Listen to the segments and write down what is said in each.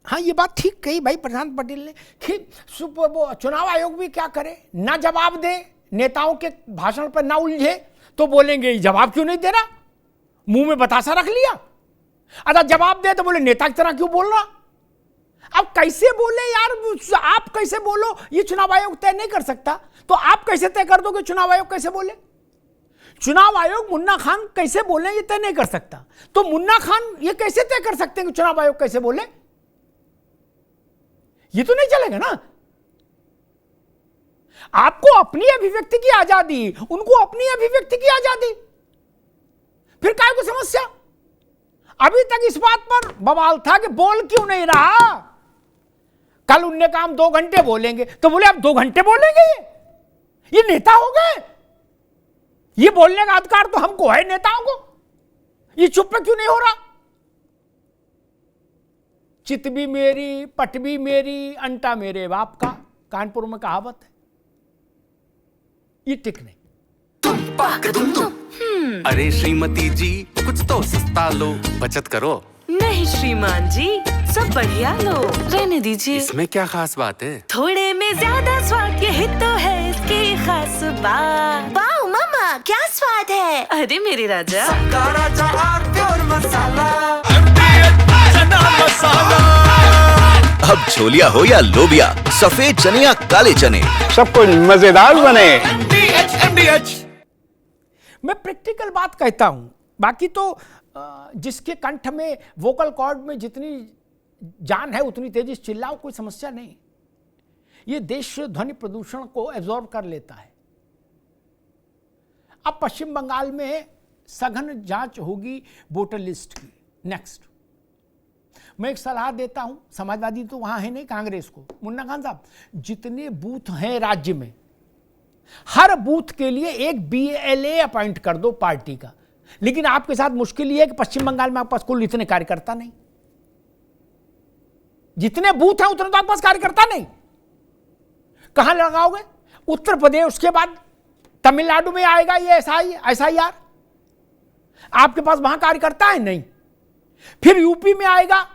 हाँ ये बात ठीक कही भाई प्रशांत पटेल ने कि वो चुनाव आयोग भी क्या करे, ना जवाब दे, नेताओं के भाषण पर ना उलझे, तो बोलेंगे जवाब क्यों नहीं दे रहा, मुंह में बतासा रख लिया। अगर जवाब दे तो बोले नेता की तरह क्यों बोल रहा। अब कैसे बोले यार, आप कैसे बोलो ये चुनाव आयोग तय नहीं कर सकता, तो आप कैसे तय कर दो कि चुनाव आयोग कैसे बोले। चुनाव आयोग मुन्ना खान कैसे बोले ये तय नहीं कर सकता, तो मुन्ना खान ये कैसे तय कर सकते हैं कि चुनाव आयोग कैसे बोले, ये तो नहीं चलेगा ना। आपको अपनी अभिव्यक्ति की आजादी, उनको अपनी अभिव्यक्ति की आजादी, फिर काय को समस्या। अभी तक इस बात पर बवाल था कि बोल क्यों नहीं रहा। कल उनने कहा हम 2 घंटे बोलेंगे, तो बोले अब 2 घंटे बोलेंगे, ये नेता हो गए, ये बोलने का अधिकार तो हमको है नेताओं को, ये चुप क्यों नहीं हो रहा। चित भी मेरी, पट भी मेरी, अंटा मेरे बाप का, कानपुर में कहावत है, ये टिक नहीं। अरे श्रीमती जी कुछ तो सस्ता लो, बचत करो। नहीं श्रीमान जी, सब बढ़िया लो, रहने दीजिए। इसमें क्या खास बात है? थोड़े में ज्यादा स्वाद, यही तो है इसकी खास बात। वाओ मामा क्या स्वाद है। अरे मेरे राजा, राजा और मसाला। अब छोलिया हो या लोबिया, सफेद चने या काले चने, सब कुछ मजेदार बने। मैं प्रैक्टिकल बात कहता हूं, बाकी तो जिसके कंठ में, वोकल कॉर्ड में जितनी जान है उतनी तेजी से चिल्लाओ, कोई समस्या नहीं। ये देश ध्वनि प्रदूषण को एब्जॉर्ब कर लेता है। अब पश्चिम बंगाल में सघन जांच होगी वोटर लिस्ट की। नेक्स्ट मैं एक सलाह देता हूं, समाजवादी तो वहां है नहीं, कांग्रेस को, मुन्ना खान साहब, जितने बूथ हैं राज्य में, हर बूथ के लिए एक BLA अपॉइंट कर दो पार्टी का। लेकिन आपके साथ मुश्किल यह है कि पश्चिम बंगाल में आपके पास कुल इतने कार्यकर्ता नहीं, जितने बूथ हैं उतने तो आपके पास कार्यकर्ता नहीं। कहां लगाओगे? उत्तर प्रदेश, उसके बाद तमिलनाडु में आएगा ये SIR, आपके पास वहां कार्यकर्ता है नहीं। फिर यूपी में आएगा,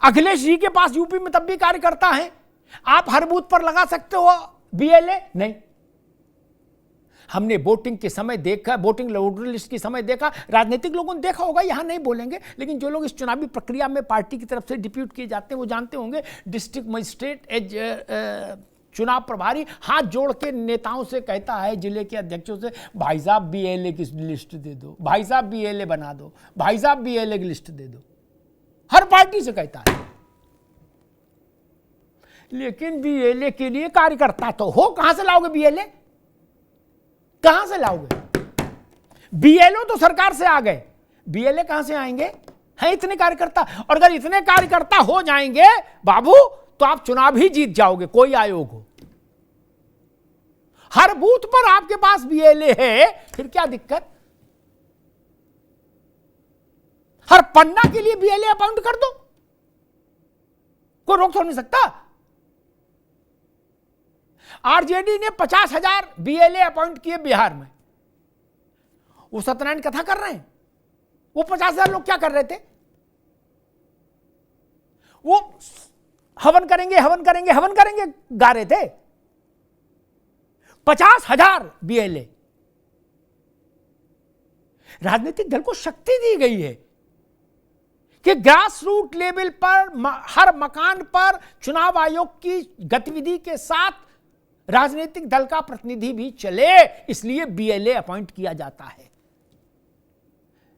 अखिलेश जी के पास यूपी में तब भी कार्यकर्ता है, आप हर बूथ पर लगा सकते हो BLA नहीं। हमने वोटिंग के समय देखा, वोटिंग वोटर लिस्ट के समय देखा, राजनीतिक लोगों ने देखा होगा, यहां नहीं बोलेंगे, लेकिन जो लोग इस चुनावी प्रक्रिया में पार्टी की तरफ से डिप्यूट किए जाते हैं वो जानते होंगे। डिस्ट्रिक्ट मजिस्ट्रेट एज चुनाव प्रभारी हाथ जोड़ के नेताओं से कहता है, जिले के अध्यक्षों से, भाई साहब BLA की लिस्ट दे दो, भाई साहब BLA बना दो, भाई साहब BLA की लिस्ट दे दो, हर पार्टी से कहता है। लेकिन BLA के लिए कार्यकर्ता तो हो, कहां से लाओगे BLA, कहां से लाओगे? BLO तो सरकार से आ गए, BLA कहां से आएंगे? हैं इतने कार्यकर्ता, और अगर इतने कार्यकर्ता हो जाएंगे बाबू तो आप चुनाव ही जीत जाओगे, कोई आयोग हो। हर बूथ पर आपके पास BLA है, फिर क्या दिक्कत? हर पन्ना के लिए BLA अपॉइंट कर दो, कोई रोक तो नहीं सकता। RJD ने 50,000 BLA अपॉइंट किए बिहार में, वो सत्यनारायण कथा कर रहे हैं। वो 50,000 लोग क्या कर रहे थे? वो हवन करेंगे, हवन करेंगे, हवन करेंगे गा रहे थे। 50,000 BLA। राजनीतिक दल को शक्ति दी गई है कि ग्रास रूट लेवल पर, हर मकान पर चुनाव आयोग की गतिविधि के साथ राजनीतिक दल का प्रतिनिधि भी चले, इसलिए BLA अपॉइंट किया जाता है।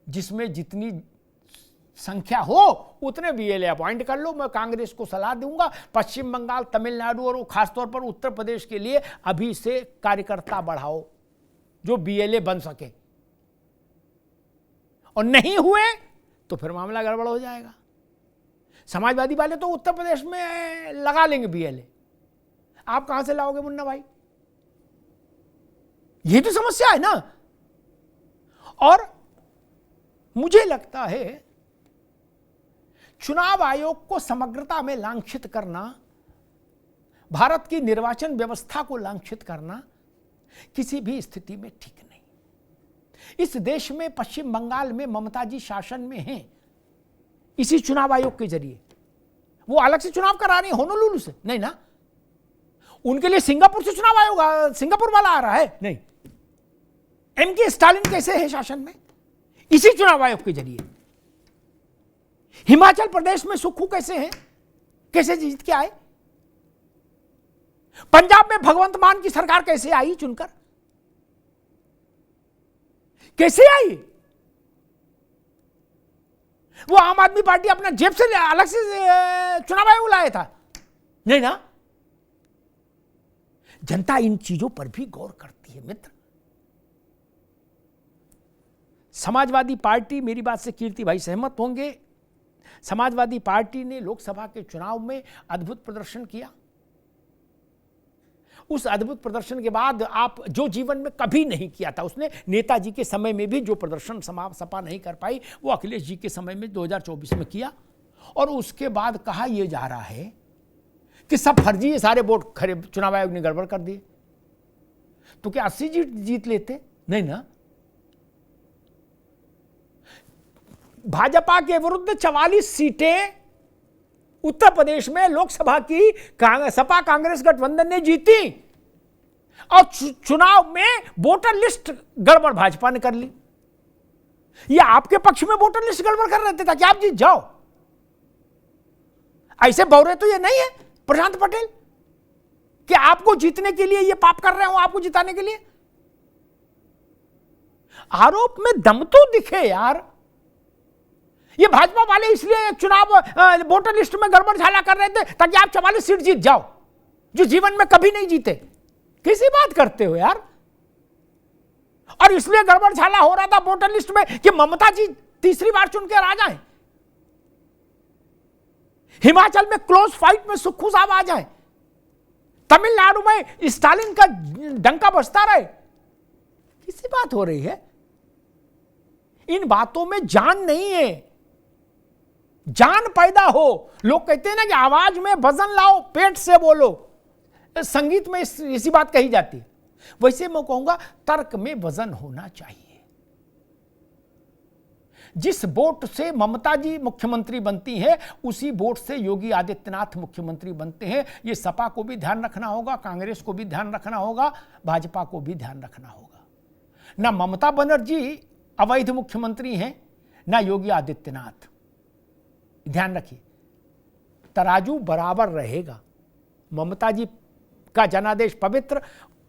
जिसमें जितनी संख्या हो उतने BLA अपॉइंट कर लो। मैं कांग्रेस को सलाह दूंगा, पश्चिम बंगाल, तमिलनाडु और खासतौर पर उत्तर प्रदेश के लिए अभी से कार्यकर्ता बढ़ाओ जो BLA बन सके, और नहीं हुए तो फिर मामला गड़बड़ हो जाएगा। समाजवादी वाले तो उत्तर प्रदेश में लगा लेंगे BLA, आप कहां से लाओगे मुन्ना भाई? ये तो समस्या है ना। और मुझे लगता है चुनाव आयोग को समग्रता में लांछित करना, भारत की निर्वाचन व्यवस्था को लांछित करना किसी भी स्थिति में ठीक नहीं। इस देश में, पश्चिम बंगाल में ममता जी शासन में हैं इसी चुनाव आयोग के जरिए। वो अलग से चुनाव करा रही है होनोलुलु से? नहीं ना। उनके लिए सिंगापुर से चुनाव आयोग, सिंगापुर वाला आ रहा है? नहीं। एमके स्टालिन कैसे है शासन में? इसी चुनाव आयोग के जरिए। हिमाचल प्रदेश में सुक्खू कैसे हैं? कैसे जीत के आए? पंजाब में भगवंत मान की सरकार कैसे आई चुनकर? कैसे आई? वो आम आदमी पार्टी अपना जेब से अलग से चुनाव आयोग लाया था? नहीं ना। जनता इन चीजों पर भी गौर करती है मित्र। समाजवादी पार्टी, मेरी बात से कीर्ति भाई सहमत होंगे, समाजवादी पार्टी ने लोकसभा के चुनाव में अद्भुत प्रदर्शन किया। उस अद्भुत प्रदर्शन के बाद आप जो जीवन में कभी नहीं किया था, उसने नेताजी के समय में भी जो प्रदर्शन सपा नहीं कर पाई वो अखिलेश जी के समय में 2024 में किया। और उसके बाद कहा यह जा रहा है कि सब फर्जी है, सारे वोट खरे चुनाव आयोग ने गड़बड़ कर दिए। तो क्या 80 जीत लेते? नहीं ना। भाजपा के विरुद्ध 44 सीटें उत्तर प्रदेश में लोकसभा की सपा कांग्रेस गठबंधन ने जीती और चुनाव में वोटर लिस्ट गड़बड़ भाजपा ने कर ली। ये आपके पक्ष में वोटर लिस्ट गड़बड़ कर रहे थे ताकि आप जीत जाओ। ऐसे बौरे तो ये नहीं है प्रशांत पटेल कि आपको जीतने के लिए ये पाप कर रहे हो, आपको जिताने के लिए। आरोप में दम तो दिखे यार। ये भाजपा वाले इसलिए चुनाव वोटर लिस्ट में गड़बड़ झाला कर रहे थे ताकि आप 44 सीट जीत जाओ, जो जीवन में कभी नहीं जीते। कैसी बात करते हो यार। और इसलिए गड़बड़ झाला हो रहा था वोटर लिस्ट में कि ममता जी तीसरी बार चुन के आ जाए, हिमाचल में क्लोज फाइट में सुक्खू साहब आ जाए, तमिलनाडु में स्टालिन का डंका बजता रहे। किसी बात हो रही है? इन बातों में जान नहीं है। जान पैदा हो। लोग कहते हैं ना कि आवाज में वजन लाओ, पेट से बोलो। संगीत में इसी बात कही जाती है। वैसे मैं कहूंगा तर्क में वजन होना चाहिए। जिस वोट से ममता जी मुख्यमंत्री बनती है उसी वोट से योगी आदित्यनाथ मुख्यमंत्री बनते हैं। ये सपा को भी ध्यान रखना होगा, कांग्रेस को भी ध्यान रखना होगा, भाजपा को भी ध्यान रखना होगा। ना ममता बनर्जी अवैध मुख्यमंत्री हैं, ना योगी आदित्यनाथ। ध्यान रखिए, तराजू बराबर रहेगा। ममता जी का जनादेश पवित्र,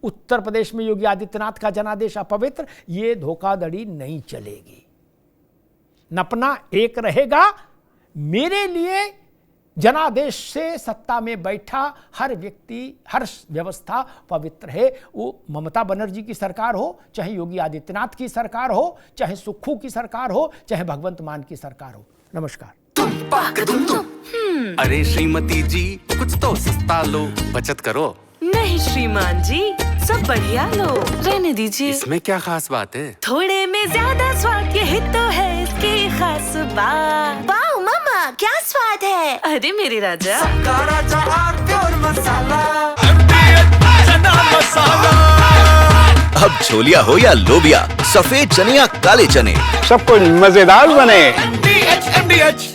उत्तर प्रदेश में योगी आदित्यनाथ का जनादेश अपवित्र। ये धोखाधड़ी नहीं चलेगी। नपना एक रहेगा। मेरे लिए जनादेश से सत्ता में बैठा हर व्यक्ति, हर व्यवस्था पवित्र है। वो ममता बनर्जी की सरकार हो, चाहे योगी आदित्यनाथ की सरकार हो, चाहे सुक्खू की सरकार हो, चाहे भगवंत मान की सरकार हो। नमस्कार। अरे श्रीमती जी कुछ तो सस्ता लो, बचत करो। नहीं श्रीमान जी, सब बढ़िया लो, रहने दीजिए। इसमें क्या खास बात है? थोड़े में ज्यादा स्वाद, यही तो है इसकी खास बात। वाओ मम्मा, क्या स्वाद है। अरे मेरे राजा, राजा और मसाला। अब छोलिया हो या लोबिया, सफेद चने या काले चने, सब कुछ मजेदार बने। MDH